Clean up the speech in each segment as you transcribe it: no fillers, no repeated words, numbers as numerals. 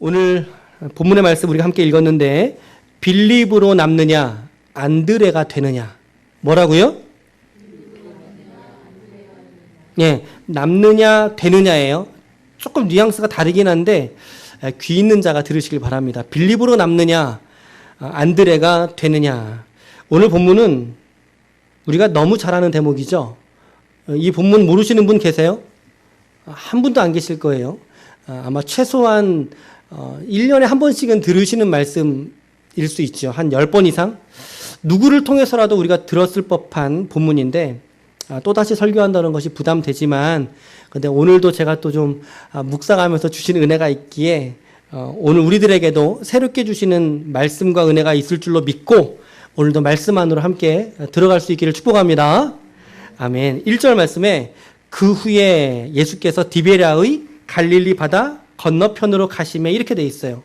오늘 본문의 말씀 우리가 함께 읽었는데 빌립으로 남느냐 안드레가 되느냐 뭐라고요? 예, 남느냐 되느냐예요. 조금 뉘앙스가 다르긴 한데 귀 있는 자가 들으시길 바랍니다. 빌립으로 남느냐 안드레가 되느냐. 오늘 본문은 우리가 너무 잘 아는 대목이죠. 이 본문 모르시는 분 계세요? 한 분도 안 계실 거예요. 아마 최소한 1년에 한 번씩은 들으시는 말씀일 수 있죠. 한 10번 이상. 누구를 통해서라도 우리가 들었을 법한 본문인데 또다시 설교한다는 것이 부담되지만 근데 오늘도 제가 또 좀 묵상하면서 주신 은혜가 있기에 오늘 우리들에게도 새롭게 주시는 말씀과 은혜가 있을 줄로 믿고 오늘도 말씀 안으로 함께 들어갈 수 있기를 축복합니다. 아멘. 1절 말씀에 그 후에 예수께서 디베랴의 갈릴리 바다 건너편으로 가시매 이렇게 돼 있어요.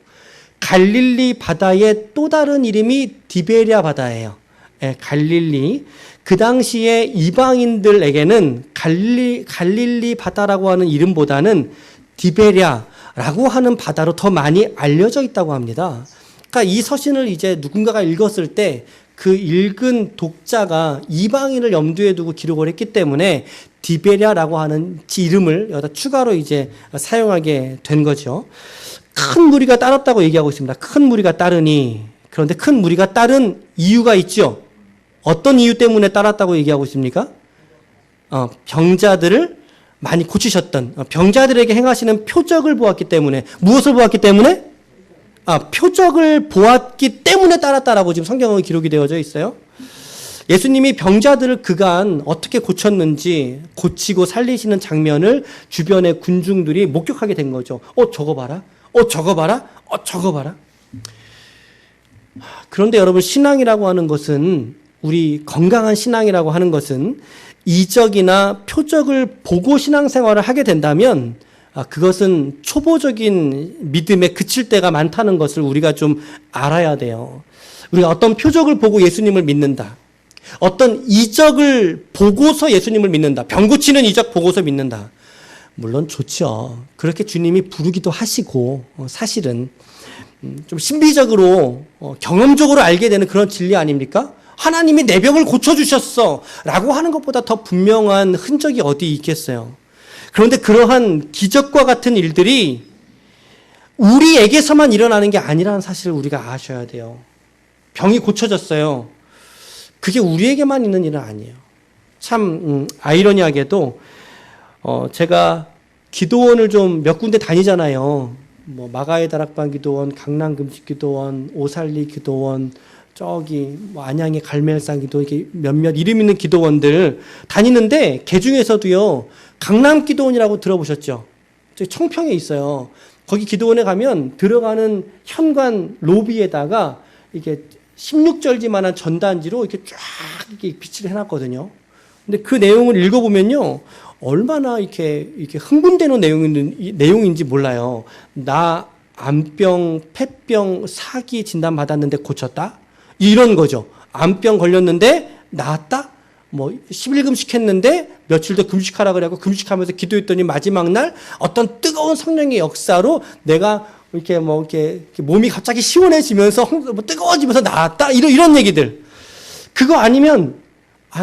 갈릴리 바다의 또 다른 이름이 디베랴 바다예요. 예, 갈릴리. 그 당시에 이방인들에게는 갈릴리 바다라고 하는 이름보다는 디베랴라고 하는 바다로 더 많이 알려져 있다고 합니다. 그러니까 이 서신을 이제 누군가가 읽었을 때 그 읽은 독자가 이방인을 염두에 두고 기록을 했기 때문에 디베랴라고 하는 이름을 여기다 추가로 이제 사용하게 된 거죠. 큰 무리가 따랐다고 얘기하고 있습니다. 큰 무리가 따르니. 그런데 큰 무리가 따른 이유가 있죠. 어떤 이유 때문에 따랐다고 얘기하고 있습니까? 병자들을 많이 고치셨던, 병자들에게 행하시는 표적을 보았기 때문에. 무엇을 보았기 때문에? 표적을 보았기 때문에 따랐다라고 지금 성경은 기록이 되어져 있어요. 예수님이 병자들을 그간 어떻게 고쳤는지 고치고 살리시는 장면을 주변의 군중들이 목격하게 된 거죠. 저거 봐라. 저거 봐라. 저거 봐라. 그런데 여러분, 신앙이라고 하는 것은, 우리 건강한 신앙이라고 하는 것은 이적이나 표적을 보고 신앙생활을 하게 된다면 그것은 초보적인 믿음에 그칠 때가 많다는 것을 우리가 좀 알아야 돼요. 우리가 어떤 표적을 보고 예수님을 믿는다. 어떤 이적을 보고서 예수님을 믿는다. 병 고치는 이적 보고서 믿는다. 물론 좋죠. 그렇게 주님이 부르기도 하시고 사실은 좀 신비적으로 경험적으로 알게 되는 그런 진리 아닙니까? 하나님이 내 병을 고쳐주셨어 라고 하는 것보다 더 분명한 흔적이 어디 있겠어요. 그런데 그러한 기적과 같은 일들이 우리에게서만 일어나는 게 아니라는 사실을 우리가 아셔야 돼요. 병이 고쳐졌어요. 그게 우리에게만 있는 일은 아니에요. 참 아이러니하게도 제가 기도원을 좀 몇 군데 다니잖아요. 뭐 마가의 다락방 기도원, 강남 금식 기도원, 오살리 기도원, 저기 뭐 안양의 갈멜산 기도, 이렇게 몇몇 이름 있는 기도원들 다니는데 그 중에서도요 강남 기도원이라고 들어보셨죠? 저기 청평에 있어요. 거기 기도원에 가면 들어가는 현관 로비에다가 이게 16절지만한 전단지로 이렇게 쫙 이렇게 비치를 해놨거든요. 근데 그 내용을 읽어보면요 얼마나 이렇게 흥분되는 내용인지 몰라요. 나 암병, 폐병, 사기 진단 받았는데 고쳤다? 이런 거죠. 암병 걸렸는데 나았다? 뭐 10일금식 했는데 며칠 더 금식하라 그래갖고 금식하면서 기도했더니 마지막 날 어떤 뜨거운 성령의 역사로 내가 이렇게 몸이 갑자기 시원해지면서 뜨거워지면서 나았다? 이런 얘기들. 그거 아니면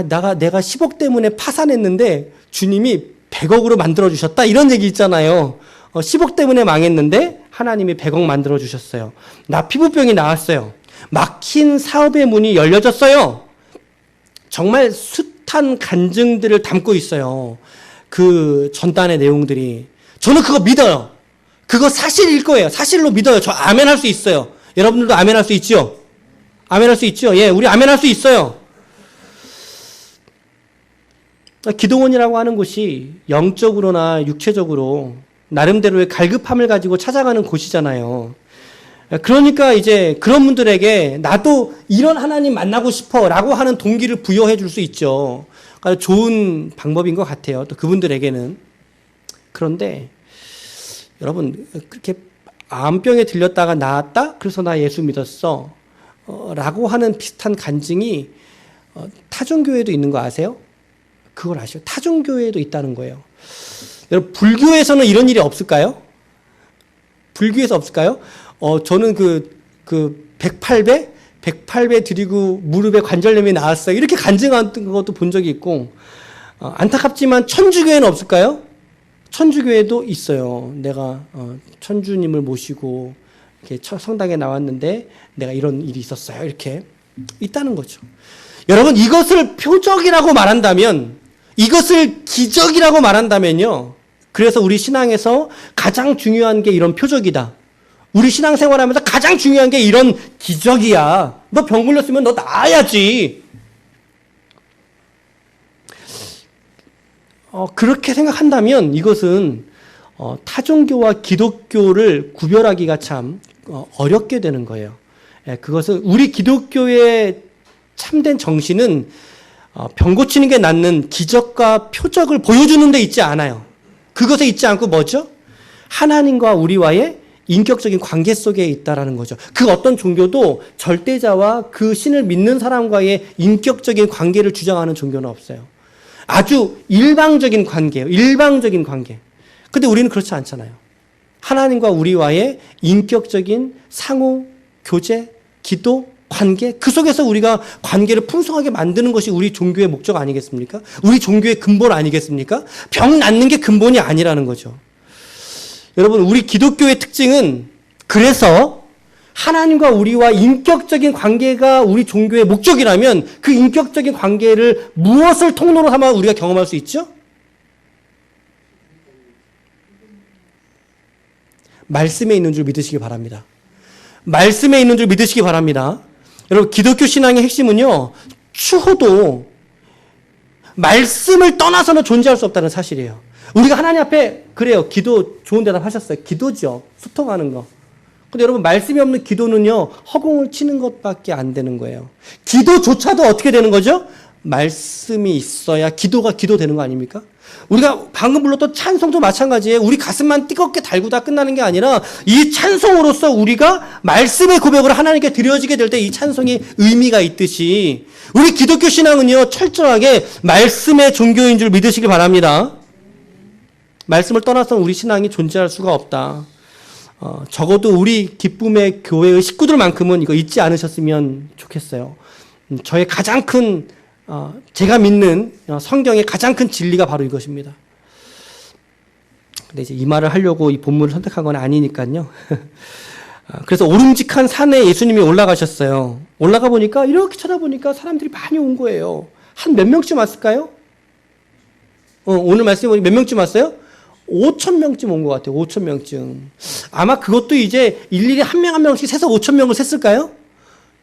내가 10억 때문에 파산했는데 주님이 100억으로 만들어주셨다? 이런 얘기 있잖아요. 10억 때문에 망했는데 하나님이 100억 만들어주셨어요. 나 피부병이 나았어요. 막힌 사업의 문이 열려졌어요. 정말 숱한 간증들을 담고 있어요. 그 전단의 내용들이. 저는 그거 믿어요. 그거 사실일 거예요. 사실로 믿어요. 저 아멘 할 수 있어요. 여러분들도 아멘 할 수 있죠? 아멘 할 수 있죠? 예, 우리 아멘 할 수 있어요. 기도원이라고 하는 곳이 영적으로나 육체적으로 나름대로의 갈급함을 가지고 찾아가는 곳이잖아요. 그러니까 이제 그런 분들에게 나도 이런 하나님 만나고 싶어 라고 하는 동기를 부여해 줄 수 있죠. 그러니까 좋은 방법인 것 같아요. 또 그분들에게는. 그런데 여러분 그렇게 암병에 들렸다가 나았다? 그래서 나 예수 믿었어 라고 하는 비슷한 간증이 타종교회도 있는 거 아세요? 그걸 아시죠? 타종교회에도 있다는 거예요. 여러분 불교에서는 이런 일이 없을까요? 불교에서 없을까요? 저는 그 108배 드리고 무릎에 관절염이 나왔어요. 이렇게 간증한 것도 본 적이 있고, 안타깝지만 천주교에는 없을까요? 천주교에도 있어요. 내가 천주님을 모시고 이렇게 성당에 나왔는데 내가 이런 일이 있었어요. 이렇게 있다는 거죠. 여러분, 이것을 표적이라고 말한다면, 이것을 기적이라고 말한다면요. 그래서 우리 신앙에서 가장 중요한 게 이런 표적이다. 우리 신앙생활하면서 가장 중요한 게 이런 기적이야. 너 병 걸렸으면 너 나아야지. 그렇게 생각한다면 이것은 타종교와 기독교를 구별하기가 참 어렵게 되는 거예요. 그것은 우리 기독교의 참된 정신은 병 고치는 게 낫는 기적과 표적을 보여주는 데 있지 않아요. 그것에 있지 않고 뭐죠? 하나님과 우리와의 인격적인 관계 속에 있다라는 거죠. 그 어떤 종교도 절대자와 그 신을 믿는 사람과의 인격적인 관계를 주장하는 종교는 없어요. 아주 일방적인 관계예요. 일방적인 관계. 근데 우리는 그렇지 않잖아요. 하나님과 우리와의 인격적인 상호, 교제, 기도, 관계, 그 속에서 우리가 관계를 풍성하게 만드는 것이 우리 종교의 목적 아니겠습니까? 우리 종교의 근본 아니겠습니까? 병 낫는 게 근본이 아니라는 거죠. 여러분, 우리 기독교의 특징은 그래서 하나님과 우리와 인격적인 관계가 우리 종교의 목적이라면 그 인격적인 관계를 무엇을 통로로 삼아 우리가 경험할 수 있죠? 말씀에 있는 줄 믿으시기 바랍니다. 말씀에 있는 줄 믿으시기 바랍니다. 여러분, 기독교 신앙의 핵심은요, 추호도 말씀을 떠나서는 존재할 수 없다는 사실이에요. 우리가 하나님 앞에, 그래요, 기도 좋은 대답 하셨어요. 기도죠. 소통하는 거. 근데 여러분, 말씀이 없는 기도는요, 허공을 치는 것밖에 안 되는 거예요. 기도조차도 어떻게 되는 거죠? 말씀이 있어야 기도가 기도되는 거 아닙니까? 우리가 방금 불렀던 찬송도 마찬가지예요. 우리 가슴만 뜨겁게 달구다 끝나는 게 아니라 이 찬송으로서 우리가 말씀의 고백으로 하나님께 드려지게 될 때 이 찬송이 의미가 있듯이 우리 기독교 신앙은요, 철저하게 말씀의 종교인 줄 믿으시기 바랍니다. 말씀을 떠나서는 우리 신앙이 존재할 수가 없다. 적어도 우리 기쁨의 교회의 식구들만큼은 이거 잊지 않으셨으면 좋겠어요. 저의 가장 큰 제가 믿는 성경의 가장 큰 진리가 바로 이것입니다. 근데 이제 이 말을 하려고 이 본문을 선택한 건 아니니까요. 그래서 오름직한 산에 예수님이 올라가셨어요. 올라가 보니까 이렇게 쳐다보니까 사람들이 많이 온 거예요. 한 몇 명쯤 왔을까요? 오늘 말씀해 보니 몇 명쯤 왔어요? 5,000명쯤 온 것 같아요. 5,000명쯤. 아마 그것도 이제 일일이 한 명 한 명씩 세서 5,000명을 셌을까요?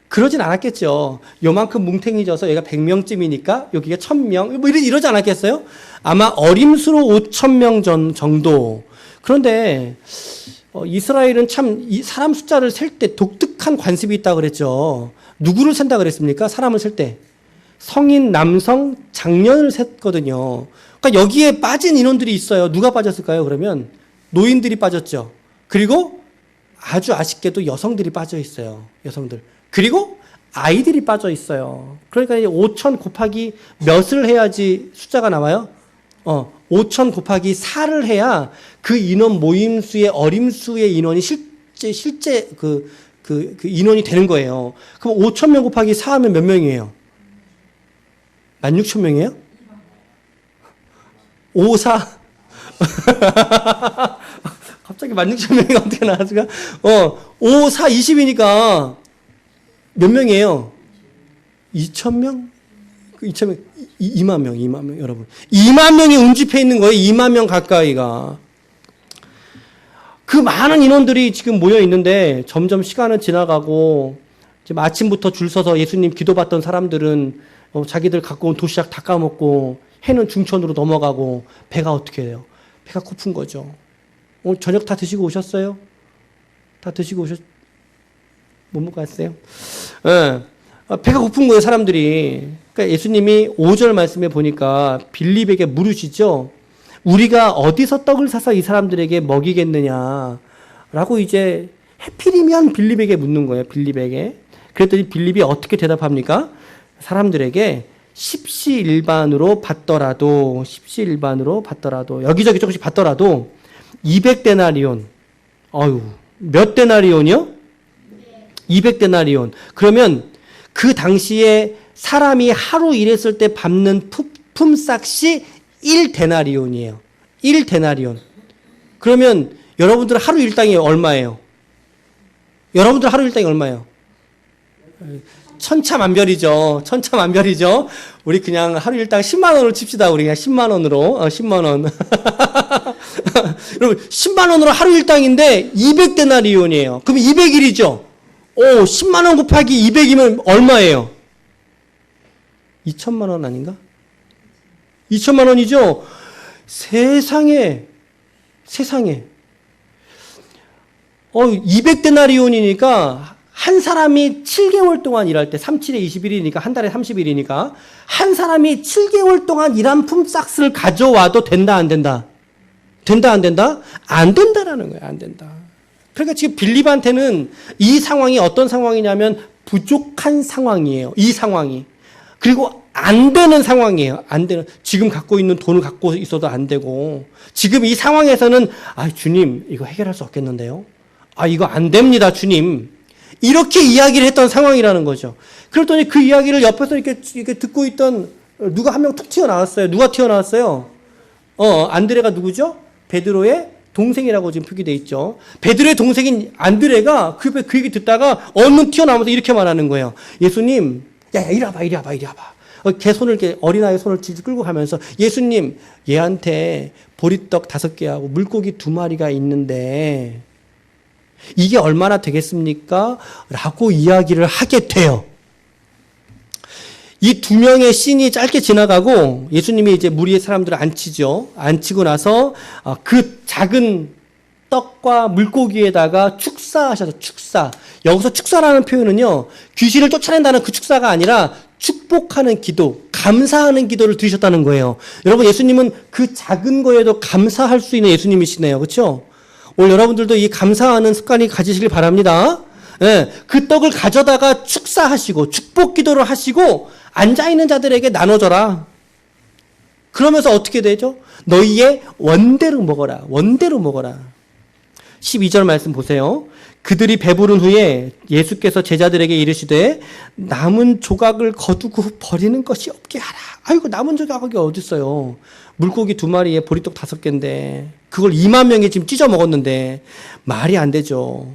그러진 않았겠죠. 요만큼 뭉탱이 져서 얘가 100명쯤이니까 여기가 1,000명, 뭐 이러지 않았겠어요? 아마 어림수로 5,000명 정도. 그런데 이스라엘은 참 이 사람 숫자를 셀 때 독특한 관습이 있다고 그랬죠. 누구를 센다 그랬습니까? 사람을 셀 때. 성인, 남성, 장년을 셌거든요. 그러니까 여기에 빠진 인원들이 있어요. 누가 빠졌을까요? 그러면 노인들이 빠졌죠. 그리고 아주 아쉽게도 여성들이 빠져 있어요. 여성들. 그리고 아이들이 빠져 있어요. 그러니까 5,000 곱하기 몇을 해야지 숫자가 나와요? 5,000 곱하기 4를 해야 그 인원 모임수의 어림수의 인원이 실제 그 인원이 되는 거예요. 그럼 5,000명 곱하기 4 하면 몇 명이에요? 16,000명이에요? 5, 4. 갑자기 16,000명이 어떻게 나왔을까? 5, 4, 20이니까 몇 명이에요? 2,000명? 2,000명, 2만 명, 2만 명, 여러분. 2만 명이 운집해 있는 거예요. 2만 명 가까이가. 그 많은 인원들이 지금 모여 있는데 점점 시간은 지나가고 지금 아침부터 줄 서서 예수님 기도받던 사람들은 자기들 갖고 온 도시락 다 까먹고 해는 중천으로 넘어가고 배가 어떻게 해요? 배가 고픈 거죠. 오늘 저녁 다 드시고 오셨어요? 다 드시고 못 먹고 왔어요? 네. 배가 고픈 거예요, 사람들이. 그러니까 예수님이 5절 말씀에 보니까 빌립에게 물으시죠. 우리가 어디서 떡을 사서 이 사람들에게 먹이겠느냐라고 이제 해필이면 빌립에게 묻는 거예요, 빌립에게. 그랬더니 빌립이 어떻게 대답합니까? 사람들에게 십시일반으로 받더라도 여기저기 조금씩 받더라도 200데나리온. 어휴, 몇 데나리온이요? 200데나리온. 그러면 그 당시에 사람이 하루 일했을 때 받는 품삯이 1데나리온이에요. 1데나리온. 그러면 여러분들 하루 일당이 얼마예요? 여러분들 하루 일당이 얼마예요? 천차만별이죠. 천차만별이죠. 우리 그냥 하루 일당 10만 원으로 칩시다. 우리 그냥 10만 원으로. 10만 원. 여러분 10만 원으로 하루 일당인데 200데나리온이에요. 그럼 200일이죠. 오, 10만 원 곱하기 200이면 얼마예요? 2천만 원 아닌가? 2천만 원이죠. 세상에 200데나리온이니까 한 사람이 7개월 동안 일할 때 37에 21이니까 한 달에 30일이니까 한 사람이 7개월 동안 일한 품삯을 가져와도 된다 안 된다? 된다 안 된다? 안 된다라는 거예요. 안 된다. 그러니까 지금 빌립한테는 이 상황이 어떤 상황이냐면 부족한 상황이에요. 이 상황이. 그리고 안 되는 상황이에요. 안 되는. 지금 갖고 있는 돈을 갖고 있어도 안 되고 지금 이 상황에서는 주님 이거 해결할 수 없겠는데요. 이거 안 됩니다, 주님. 이렇게 이야기를 했던 상황이라는 거죠. 그랬더니 그 이야기를 옆에서 이렇게 듣고 있던 누가 한 명 툭 튀어나왔어요. 누가 튀어나왔어요? 안드레가 누구죠? 베드로의 동생이라고 지금 표기되어 있죠. 베드로의 동생인 안드레가 그 얘기 듣다가 얼른 튀어나오면서 이렇게 말하는 거예요. 예수님, 야, 이리 와봐. 걔 손을 이렇게 어린아이 손을 질질 끌고 가면서 예수님, 얘한테 보리떡 5개하고 물고기 2마리가 있는데 이게 얼마나 되겠습니까? 라고 이야기를 하게 돼요. 이 2명의 씬이 짧게 지나가고 예수님이 이제 무리의 사람들을 앉히죠. 앉히고 나서 그 작은 떡과 물고기에다가 축사하셔서 축사. 여기서 축사라는 표현은요. 귀신을 쫓아낸다는 그 축사가 아니라 축복하는 기도, 감사하는 기도를 드리셨다는 거예요. 여러분 예수님은 그 작은 거에도 감사할 수 있는 예수님이시네요. 그렇죠? 오늘 여러분들도 이 감사하는 습관이 가지시길 바랍니다. 예, 그 떡을 가져다가 축사하시고 축복 기도를 하시고 앉아있는 자들에게 나눠줘라. 그러면서 어떻게 되죠? 너희의 원대로 먹어라. 원대로 먹어라. 12절 말씀 보세요. 그들이 배부른 후에 예수께서 제자들에게 이르시되 남은 조각을 거두고 버리는 것이 없게 하라. 아이고 남은 조각이 어디 있어요. 물고기 2마리에 보리떡 5개인데 그걸 2만 명이 지금 찢어 먹었는데 말이 안 되죠.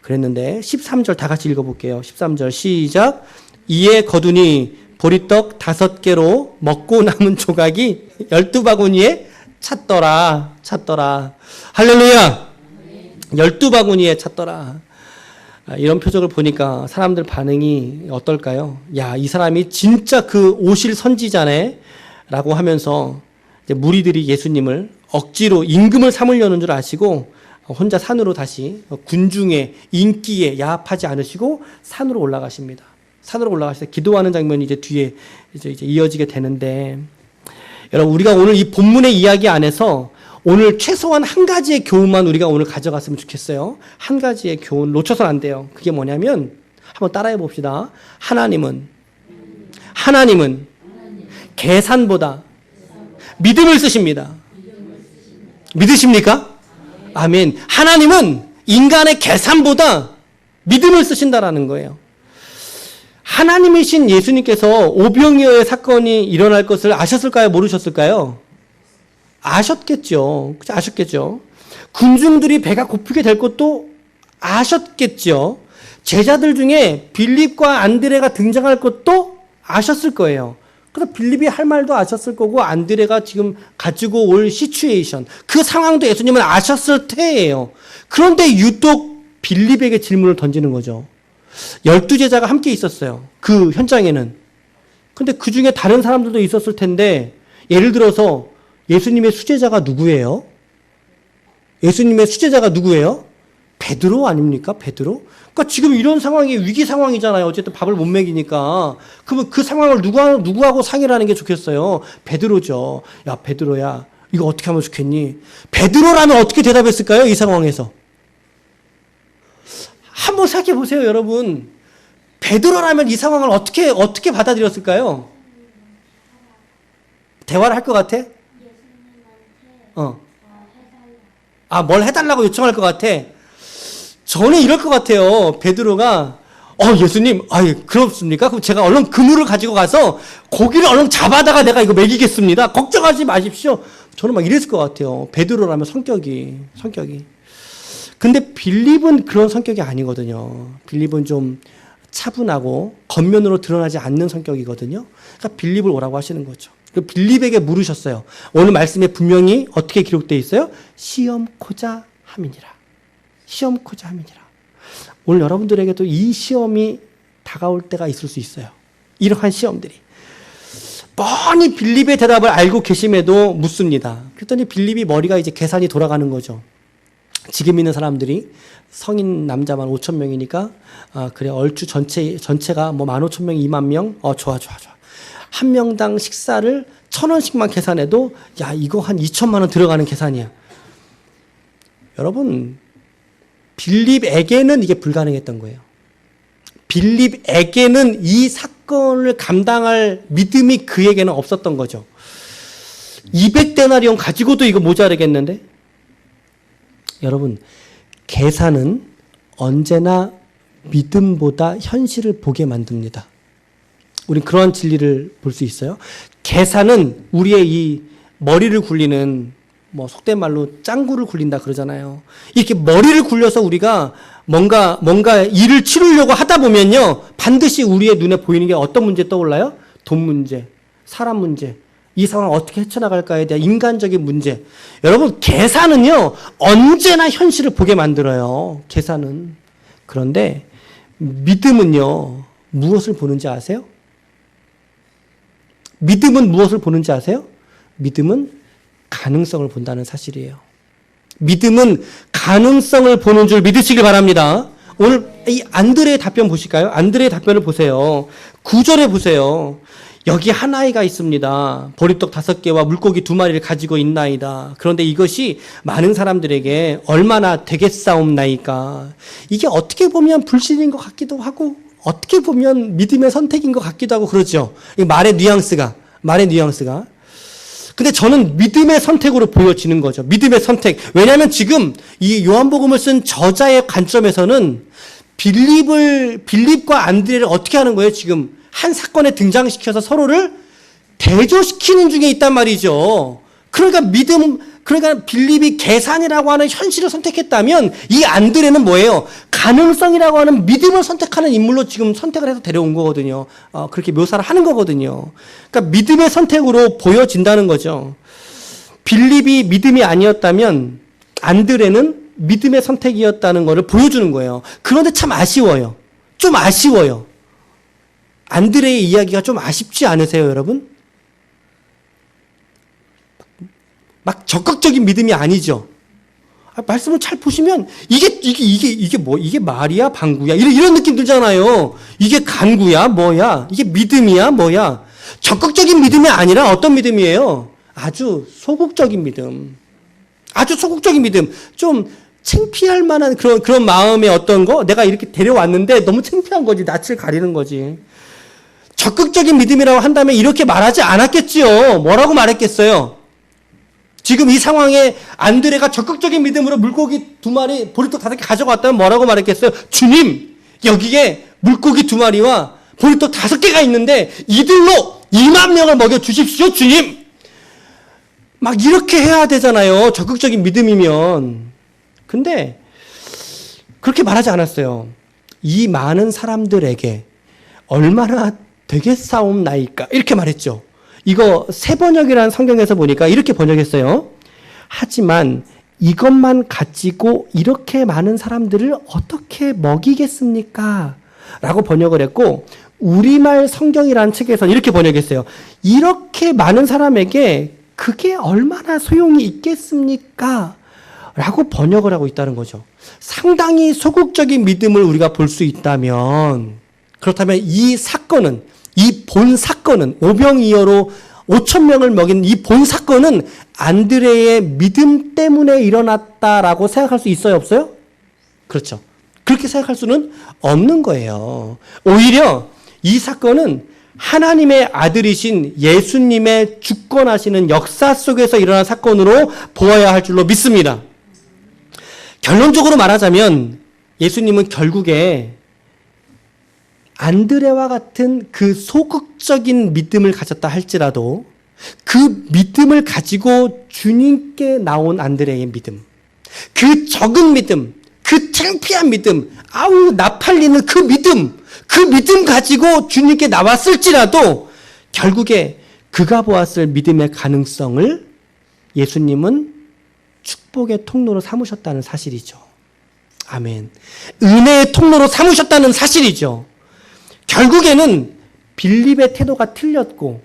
그랬는데 13절 다 같이 읽어볼게요. 13절 시작. 이에 거두니 보리떡 5개로 먹고 남은 조각이 12바구니에 찼더라. 할렐루야. 12바구니에 찼더라. 이런 표적을 보니까 사람들 반응이 어떨까요? 야, 이 사람이 진짜 그 오실 선지자네 라고 하면서 이제 무리들이 예수님을 억지로 임금을 삼으려는 줄 아시고 혼자 산으로 다시 군중의 인기에 야합하지 않으시고 산으로 올라가십니다. 산으로 올라가실 때 기도하는 장면이 이제 뒤에 이제 이어지게 되는데 여러분 우리가 오늘 이 본문의 이야기 안에서 오늘 최소한 한 가지의 교훈만 우리가 오늘 가져갔으면 좋겠어요. 한 가지의 교훈 놓쳐서는 안 돼요. 그게 뭐냐면 한번 따라해 봅시다. 하나님은 계산보다 믿음을 쓰십니다. 믿으십니까? 아멘. 하나님은 인간의 계산보다 믿음을 쓰신다라는 거예요. 하나님이신 예수님께서 오병이어의 사건이 일어날 것을 아셨을까요? 모르셨을까요? 아셨겠죠. 아셨겠죠. 군중들이 배가 고프게 될 것도 아셨겠죠. 제자들 중에 빌립과 안드레가 등장할 것도 아셨을 거예요. 그래서 빌립이 할 말도 아셨을 거고 안드레가 지금 가지고 올 시츄에이션 그 상황도 예수님은 아셨을 테예요. 그런데 유독 빌립에게 질문을 던지는 거죠. 12제자가 함께 있었어요. 그 현장에는. 근데 그 중에 다른 사람들도 있었을 텐데 예를 들어서 예수님의 수제자가 누구예요? 예수님의 수제자가 누구예요? 베드로 아닙니까? 베드로? 그러니까 지금 이런 상황이 위기 상황이잖아요. 어쨌든 밥을 못 먹이니까. 그러면 그 상황을 누구하고 상의를 하는 게 좋겠어요? 베드로죠. 야, 베드로야. 이거 어떻게 하면 좋겠니? 베드로라면 어떻게 대답했을까요? 이 상황에서. 한번 생각해 보세요, 여러분. 베드로라면 이 상황을 어떻게 받아들였을까요? 대화를 할 것 같아? 뭘 해달라고 요청할 것 같아? 저는 이럴 것 같아요. 베드로가 예수님, 그렇습니까? 그럼 제가 얼른 그물을 가지고 가서 고기를 얼른 잡아다가 내가 이거 먹이겠습니다. 걱정하지 마십시오. 저는 막 이랬을 것 같아요. 베드로라면 성격이. 근데 빌립은 그런 성격이 아니거든요. 빌립은 좀 차분하고 겉면으로 드러나지 않는 성격이거든요. 그러니까 빌립을 오라고 하시는 거죠. 그리고 빌립에게 물으셨어요. 오늘 말씀에 분명히 어떻게 기록되어 있어요? 시험코자 함이니라. 시험코자 함이니라. 오늘 여러분들에게도 이 시험이 다가올 때가 있을 수 있어요. 이러한 시험들이. 뻔히 빌립의 대답을 알고 계심에도 묻습니다. 그랬더니 빌립이 머리가 이제 계산이 돌아가는 거죠. 지금 있는 사람들이 성인 남자만 5,000명이니까 그래 얼추 전체가 뭐 15,000명, 20,000명. 좋아. 한 명당 식사를 1,000원씩만 계산해도 야 이거 한 2천만 원 들어가는 계산이야. 여러분 빌립에게는 이게 불가능했던 거예요. 빌립에게는 이 사건을 감당할 믿음이 그에게는 없었던 거죠. 200데나리온 가지고도 이거 모자르겠는데? 여러분, 계산은 언제나 믿음보다 현실을 보게 만듭니다. 우린 그러한 진리를 볼 수 있어요. 계산은 우리의 이 머리를 굴리는 뭐 속된 말로 짱구를 굴린다 그러잖아요. 이렇게 머리를 굴려서 우리가 뭔가 일을 치르려고 하다 보면요. 반드시 우리의 눈에 보이는 게 어떤 문제 떠올라요? 돈 문제, 사람 문제, 이 상황 어떻게 헤쳐나갈까에 대한 인간적인 문제. 여러분 계산은요. 언제나 현실을 보게 만들어요. 계산은. 그런데 믿음은요. 무엇을 보는지 아세요? 믿음은 무엇을 보는지 아세요? 믿음은 가능성을 본다는 사실이에요. 믿음은 가능성을 보는 줄 믿으시길 바랍니다. 오늘 이 안드레의 답변 보실까요? 안드레의 답변을 보세요. 9절에 보세요. 여기 한 아이가 있습니다. 보리떡 5개와 물고기 2마리를 가지고 있나이다. 그런데 이것이 많은 사람들에게 얼마나 되겠사옵나이까. 이게 어떻게 보면 불신인 것 같기도 하고 어떻게 보면 믿음의 선택인 것 같기도 하고 그러죠. 이 말의 뉘앙스가. 근데 저는 믿음의 선택으로 보여지는 거죠. 믿음의 선택. 왜냐하면 지금 이 요한복음을 쓴 저자의 관점에서는 빌립과 안드레를 어떻게 하는 거예요? 지금 한 사건에 등장시켜서 서로를 대조시키는 중에 있단 말이죠. 그러니까 빌립이 계산이라고 하는 현실을 선택했다면 이 안드레는 뭐예요? 가능성이라고 하는 믿음을 선택하는 인물로 지금 선택을 해서 데려온 거거든요. 그렇게 묘사를 하는 거거든요. 그러니까 믿음의 선택으로 보여진다는 거죠. 빌립이 믿음이 아니었다면 안드레는 믿음의 선택이었다는 것을 보여주는 거예요. 그런데 참 아쉬워요. 좀 아쉬워요. 안드레의 이야기가 좀 아쉽지 않으세요, 여러분? 막 적극적인 믿음이 아니죠. 말씀을 잘 보시면 이게 말이야 방구야 이런 느낌 들잖아요. 이게 간구야 뭐야 이게 믿음이야 뭐야. 적극적인 믿음이 아니라 어떤 믿음이에요? 아주 소극적인 믿음. 좀 창피할 만한 그런 마음의 어떤 거. 내가 이렇게 데려왔는데 너무 창피한 거지. 낯을 가리는 거지. 적극적인 믿음이라고 한다면 이렇게 말하지 않았겠지요. 뭐라고 말했겠어요? 지금 이 상황에 안드레가 적극적인 믿음으로 물고기 2마리, 보리떡 5개 가져갔다면 뭐라고 말했겠어요? 주님, 여기에 물고기 2마리와 보리떡 5개가 있는데 이들로 20,000명을 먹여주십시오, 주님! 막 이렇게 해야 되잖아요. 적극적인 믿음이면. 근데 그렇게 말하지 않았어요. 이 많은 사람들에게 얼마나 되겠사옵나이까 이렇게 말했죠. 이거 새 번역이라는 성경에서 보니까 이렇게 번역했어요. 하지만 이것만 가지고 이렇게 많은 사람들을 어떻게 먹이겠습니까? 라고 번역을 했고 우리말 성경이라는 책에서는 이렇게 번역했어요. 이렇게 많은 사람에게 그게 얼마나 소용이 있겠습니까? 라고 번역을 하고 있다는 거죠. 상당히 소극적인 믿음을 우리가 볼 수 있다면 그렇다면 이 본 사건은 오병이어로 5,000명을 먹인 이 본 사건은 안드레의 믿음 때문에 일어났다라고 생각할 수 있어요, 없어요? 그렇죠. 그렇게 생각할 수는 없는 거예요. 오히려 이 사건은 하나님의 아들이신 예수님의 주권하시는 역사 속에서 일어난 사건으로 보아야 할 줄로 믿습니다. 결론적으로 말하자면 예수님은 결국에 안드레와 같은 그 소극적인 믿음을 가졌다 할지라도 그 믿음을 가지고 주님께 나온 안드레의 믿음, 그 적은 믿음, 그 창피한 믿음, 아우 나팔리는 그 믿음 가지고 주님께 나왔을지라도 결국에 그가 보았을 믿음의 가능성을 예수님은 축복의 통로로 삼으셨다는 사실이죠. 아멘. 은혜의 통로로 삼으셨다는 사실이죠. 결국에는 빌립의 태도가 틀렸고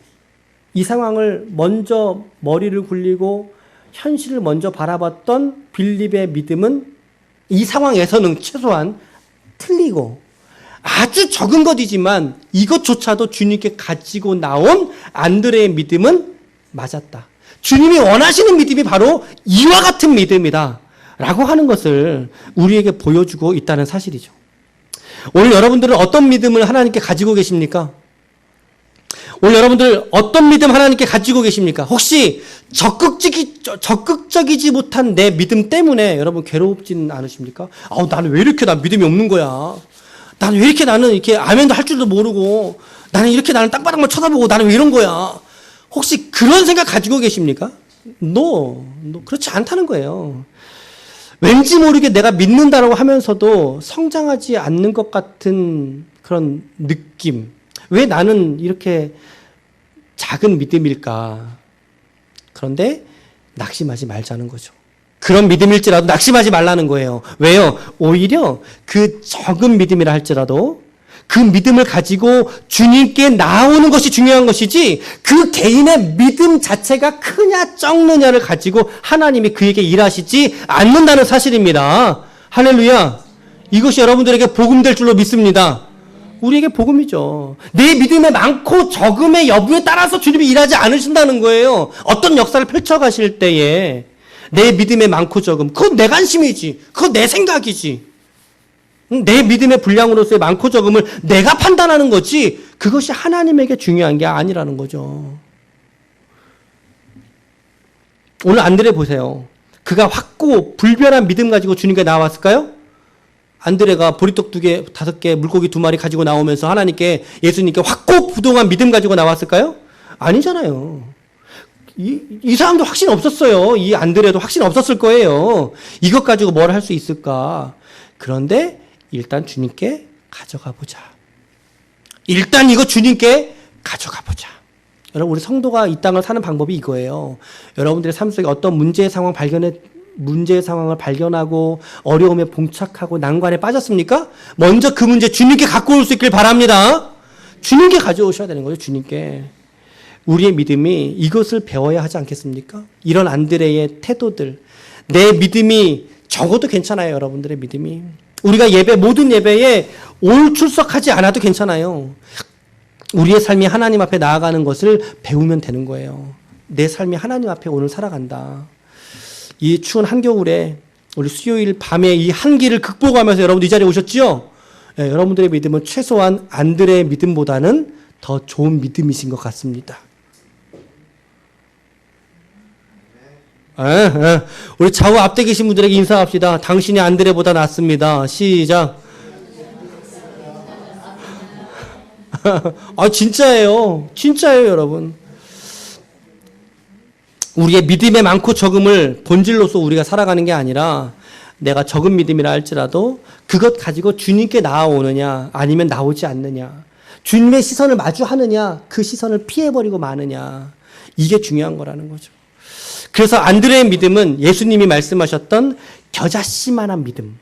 이 상황을 먼저 머리를 굴리고 현실을 먼저 바라봤던 빌립의 믿음은 이 상황에서는 최소한 틀리고 아주 적은 것이지만 이것조차도 주님께 가지고 나온 안드레의 믿음은 맞았다. 주님이 원하시는 믿음이 바로 이와 같은 믿음이다 라고 하는 것을 우리에게 보여주고 있다는 사실이죠. 오늘 여러분들은 어떤 믿음을 하나님께 가지고 계십니까? 오늘 여러분들 어떤 믿음 하나님께 가지고 계십니까? 혹시 적극적이지 못한 내 믿음 때문에 여러분 괴롭지는 않으십니까? 나는 왜 이렇게 믿음이 없는 거야? 나는 왜 이렇게 나는 이렇게 아멘도 할 줄도 모르고 나는 이렇게 나는 땅바닥만 쳐다보고 나는 왜 이런 거야? 혹시 그런 생각 가지고 계십니까? No, 그렇지 않다는 거예요. 왠지 모르게 내가 믿는다라고 하면서도 성장하지 않는 것 같은 그런 느낌. 왜 나는 이렇게 작은 믿음일까? 그런데 낙심하지 말자는 거죠. 그런 믿음일지라도 낙심하지 말라는 거예요. 왜요? 오히려 그 적은 믿음이라 할지라도 그 믿음을 가지고 주님께 나오는 것이 중요한 것이지 그 개인의 믿음 자체가 크냐 적느냐를 가지고 하나님이 그에게 일하시지 않는다는 사실입니다. 할렐루야. 이것이 여러분들에게 복음될 줄로 믿습니다. 우리에게 복음이죠. 내 믿음의 많고 적음의 여부에 따라서 주님이 일하지 않으신다는 거예요. 어떤 역사를 펼쳐가실 때에 내 믿음의 많고 적음, 그건 내 관심이지. 그건 내 생각이지. 내 믿음의 분량으로서의 많고 적음을 내가 판단하는 거지 그것이 하나님에게 중요한 게 아니라는 거죠. 오늘 안드레 보세요. 그가 확고 불변한 믿음 가지고 주님께 나왔을까요? 안드레가 보리떡 2개, 5개, 물고기 2마리 가지고 나오면서 하나님께 예수님께 확고 부동한 믿음 가지고 나왔을까요? 아니잖아요. 이 사람도 확신 없었어요. 이 안드레도 확신 없었을 거예요. 이것 가지고 뭘 할 수 있을까? 그런데 일단 주님께 가져가 보자. 일단 이거 주님께 가져가 보자. 여러분, 우리 성도가 이 땅을 사는 방법이 이거예요. 여러분들의 삶 속에 어떤 문제의 상황을 발견하고 어려움에 봉착하고 난관에 빠졌습니까? 먼저 그 문제 주님께 갖고 올 수 있길 바랍니다. 주님께 가져오셔야 되는 거죠. 주님께. 우리의 믿음이 이것을 배워야 하지 않겠습니까? 이런 안드레의 태도들. 내 믿음이 적어도 괜찮아요. 여러분들의 믿음이. 우리가 모든 예배에 올 출석하지 않아도 괜찮아요. 우리의 삶이 하나님 앞에 나아가는 것을 배우면 되는 거예요. 내 삶이 하나님 앞에 오늘 살아간다. 이 추운 한겨울에 우리 수요일 밤에 이 한기를 극복하면서 여러분들 이 자리에 오셨죠? 네, 여러분들의 믿음은 최소한 안드레의 믿음보다는 더 좋은 믿음이신 것 같습니다. 우리 좌우 앞에 계신 분들에게 인사합시다. 당신이 안드레보다 낫습니다. 시작. 진짜예요. 진짜예요, 여러분. 우리의 믿음의 많고 적음을 본질로서 우리가 살아가는 게 아니라 내가 적은 믿음이라 할지라도 그것 가지고 주님께 나아오느냐 아니면 나오지 않느냐, 주님의 시선을 마주하느냐 그 시선을 피해버리고 마느냐, 이게 중요한 거라는 거죠. 그래서 안드레의 믿음은 예수님이 말씀하셨던 겨자씨만한 믿음.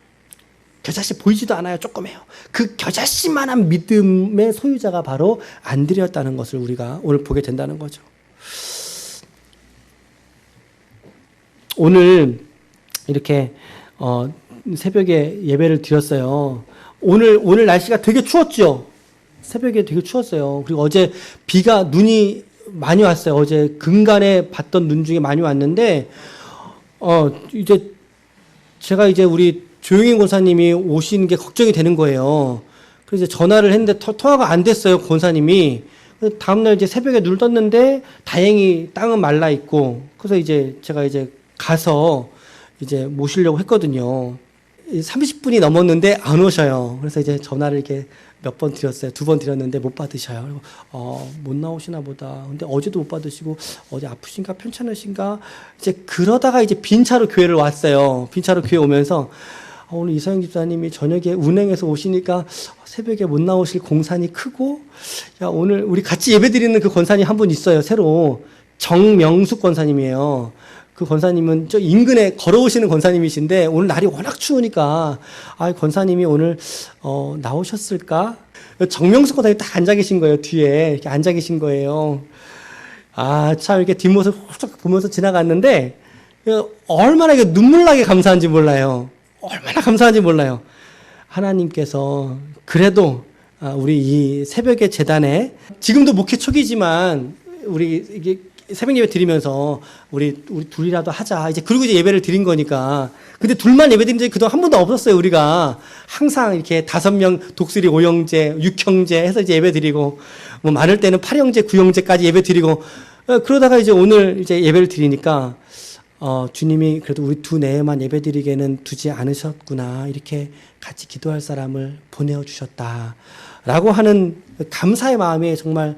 겨자씨 보이지도 않아요. 조그매요. 그 겨자씨만한 믿음의 소유자가 바로 안드레였다는 것을 우리가 오늘 보게 된다는 거죠. 오늘 이렇게 새벽에 예배를 드렸어요. 오늘 날씨가 되게 추웠죠. 새벽에 되게 추웠어요. 그리고 어제 눈이 많이 왔어요. 어제 근간에 봤던 눈 중에 많이 왔는데, 제가 우리 조용인 권사님이 오시는 게 걱정이 되는 거예요. 그래서 전화를 했는데 통화가 안 됐어요, 권사님이. 다음날 새벽에 눈을 떴는데 다행히 땅은 말라 있고, 그래서 제가 가서 모시려고 했거든요. 30분이 넘었는데 안 오셔요. 그래서 이제 전화를 이렇게 몇 번 드렸어요. 2번 드렸는데 못 받으셔요. 그리고 못 나오시나 보다. 근데 어제도 못 받으시고 어제 아프신가 편찮으신가 이제 그러다가 이제 빈차로 교회를 왔어요. 빈차로 교회 오면서 오늘 이서영 집사님이 저녁에 운행해서 오시니까 새벽에 못 나오실 공산이 크고 야 오늘 우리 같이 예배드리는 그 권사님 한 분 있어요. 새로 정명숙 권사님이에요. 그 권사님은 저 인근에 걸어오시는 권사님이신데 오늘 날이 워낙 추우니까 권사님이 오늘 나오셨을까? 정명숙 권사님이 딱 앉아 계신 거예요. 뒤에 이렇게 앉아 계신 거예요. 참 이렇게 뒷모습 훌쩍 보면서 지나갔는데 얼마나 이게 눈물 나게 감사한지 몰라요. 얼마나 감사한지 몰라요. 하나님께서 그래도 우리 이 새벽의 재단에 지금도 목회 초기지만 우리 이게 새벽 예배 드리면서 우리 둘이라도 하자. 그리고 이제 예배를 드린 거니까. 근데 둘만 예배 드린 적이 그동안 한 번도 없었어요, 우리가. 항상 이렇게 5명 독수리 5형제, 6형제 해서 이제 예배 드리고, 뭐 많을 때는 8형제, 9형제까지 예배 드리고, 그러다가 이제 오늘 이제 예배를 드리니까, 주님이 그래도 우리 두 내에만 예배 드리게는 두지 않으셨구나. 이렇게 같이 기도할 사람을 보내주셨다. 라고 하는 감사의 마음이 정말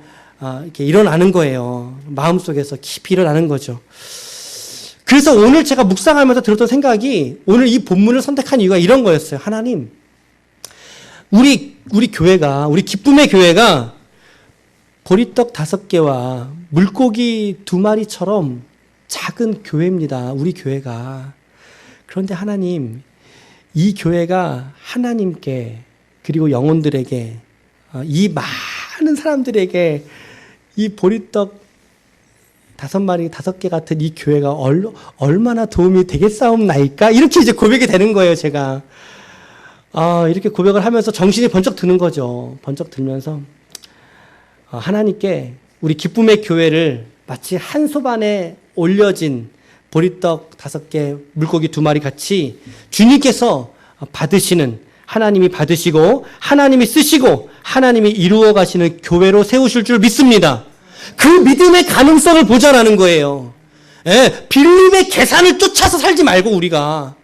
이렇게 일어나는 거예요. 마음속에서 깊이 일어나는 거죠. 그래서 오늘 제가 묵상하면서 들었던 생각이 오늘 이 본문을 선택한 이유가 이런 거였어요. 하나님, 우리 교회가, 우리 기쁨의 교회가 보리떡 5개와 물고기 2마리처럼 작은 교회입니다. 우리 교회가. 그런데 하나님, 이 교회가 하나님께 그리고 영혼들에게 이 많은 사람들에게 이 보리떡 5마리, 5개 같은 이 교회가 얼마나 도움이 되겠사옵나이까? 이렇게 이제 고백이 되는 거예요, 제가. 이렇게 고백을 하면서 정신이 번쩍 드는 거죠. 번쩍 들면서 하나님께 우리 기쁨의 교회를 마치 한 소반에 올려진 보리떡 5개, 물고기 2마리 같이 주님께서 받으시는, 하나님이 받으시고 하나님이 쓰시고 하나님이 이루어 가시는 교회로 세우실 줄 믿습니다. 그 믿음의 가능성을 보자라는 거예요. 빌립의 계산을 쫓아서 살지 말고 우리가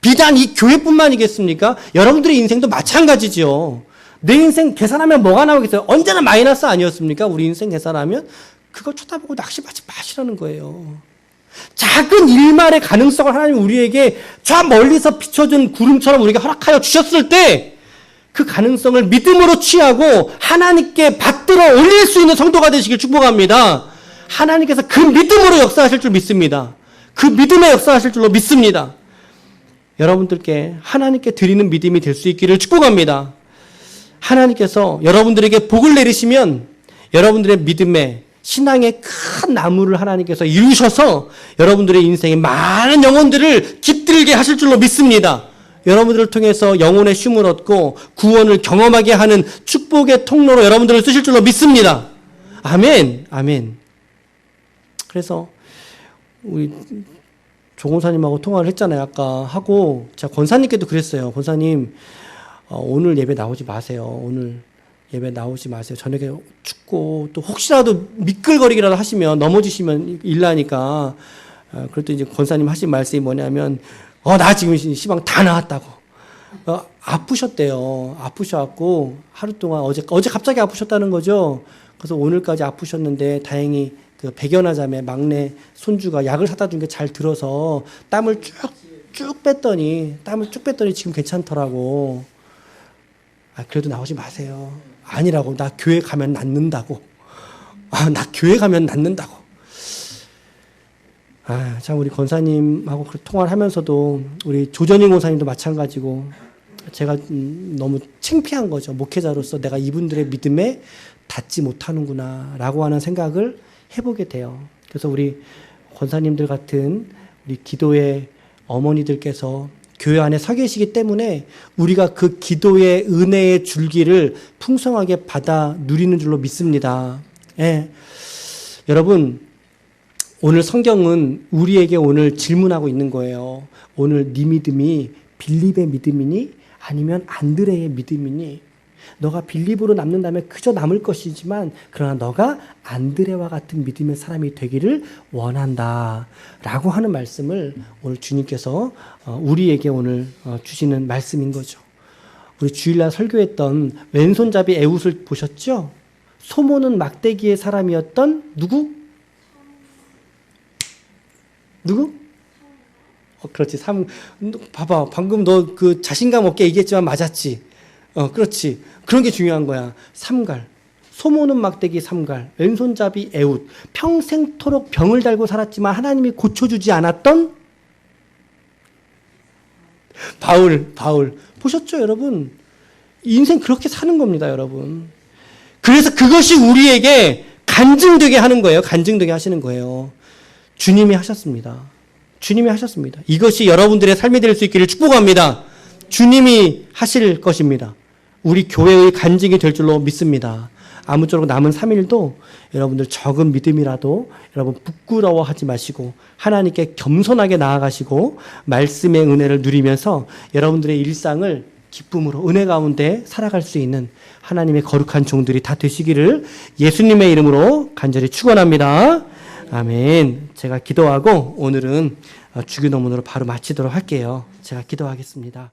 비단 이 교회뿐만이겠습니까? 여러분들의 인생도 마찬가지죠. 내 인생 계산하면 뭐가 나오겠어요? 언제나 마이너스 아니었습니까? 우리 인생 계산하면 그거 쳐다보고 낙심하지 마시라는 거예요. 작은 일말의 가능성을 하나님 우리에게 저 멀리서 비춰준 구름처럼 우리가 허락하여 주셨을 때 그 가능성을 믿음으로 취하고 하나님께 받들어 올릴 수 있는 성도가 되시길 축복합니다. 하나님께서 그 믿음으로 역사하실 줄 믿습니다. 그 믿음에 역사하실 줄로 믿습니다. 여러분들께 하나님께 드리는 믿음이 될 수 있기를 축복합니다. 하나님께서 여러분들에게 복을 내리시면 여러분들의 믿음에 신앙의 큰 나무를 하나님께서 이루셔서 여러분들의 인생에 많은 영혼들을 깃들게 하실 줄로 믿습니다. 여러분들을 통해서 영혼의 쉼을 얻고 구원을 경험하게 하는 축복의 통로로 여러분들을 쓰실 줄로 믿습니다. 아멘. 아멘. 그래서 우리 조 권사님하고 통화를 했잖아요. 아까 하고 제가 권사님께도 그랬어요. 권사님 오늘 예배 나오지 마세요. 오늘 예배 나오지 마세요. 저녁에 춥고 또 혹시라도 미끌거리기라도 하시면 넘어지시면 일나니까 그래도 이제 권사님 하신 말씀이 뭐냐면 나 지금 시방 다 나았다고. 아프셨대요. 아프셔갖고 하루 동안 어제 갑자기 아프셨다는 거죠. 그래서 오늘까지 아프셨는데 다행히 그 백연아 자매 막내 손주가 약을 사다 준 게 잘 들어서 땀을 쭉 뺐더니 지금 괜찮더라고. 그래도 나오지 마세요. 아니라고. 나 교회 가면 낫는다고. 나 교회 가면 낫는다고. 참 우리 권사님하고 통화를 하면서도 우리 조전인 권사님도 마찬가지고 제가 너무 창피한 거죠. 목회자로서 내가 이분들의 믿음에 닿지 못하는구나 라고 하는 생각을 해보게 돼요. 그래서 우리 권사님들 같은 우리 기도의 어머니들께서 교회 안에 서 계시기 때문에 우리가 그 기도의 은혜의 줄기를 풍성하게 받아 누리는 줄로 믿습니다. 여러분, 오늘 성경은 우리에게 오늘 질문하고 있는 거예요. 오늘 네 믿음이 빌립의 믿음이니 아니면 안드레의 믿음이니? 너가 빌립으로 남는다면 그저 남을 것이지만 그러나 너가 안드레와 같은 믿음의 사람이 되기를 원한다 라고 하는 말씀을 오늘 주님께서 우리에게 오늘 주시는 말씀인 거죠. 우리 주일날 설교했던 왼손잡이 에웃을 보셨죠? 소모는 막대기의 사람이었던 누구? 그렇지. 봐봐. 방금 너 그 자신감 없게 얘기했지만 맞았지. 그렇지. 그런 게 중요한 거야. 삼갈. 소모는 막대기 삼갈. 왼손잡이 에웃. 평생토록 병을 달고 살았지만 하나님이 고쳐주지 않았던 바울. 보셨죠, 여러분? 인생 그렇게 사는 겁니다, 여러분. 그래서 그것이 우리에게 간증되게 하는 거예요. 간증되게 하시는 거예요. 주님이 하셨습니다. 이것이 여러분들의 삶이 될 수 있기를 축복합니다. 주님이 하실 것입니다. 우리 교회의 간증이 될 줄로 믿습니다. 아무쪼록 남은 3일도 여러분들 적은 믿음이라도 여러분 부끄러워하지 마시고 하나님께 겸손하게 나아가시고 말씀의 은혜를 누리면서 여러분들의 일상을 기쁨으로 은혜 가운데 살아갈 수 있는 하나님의 거룩한 종들이 다 되시기를 예수님의 이름으로 간절히 축원합니다. 아멘. 제가 기도하고 오늘은 주기도문으로 바로 마치도록 할게요. 제가 기도하겠습니다.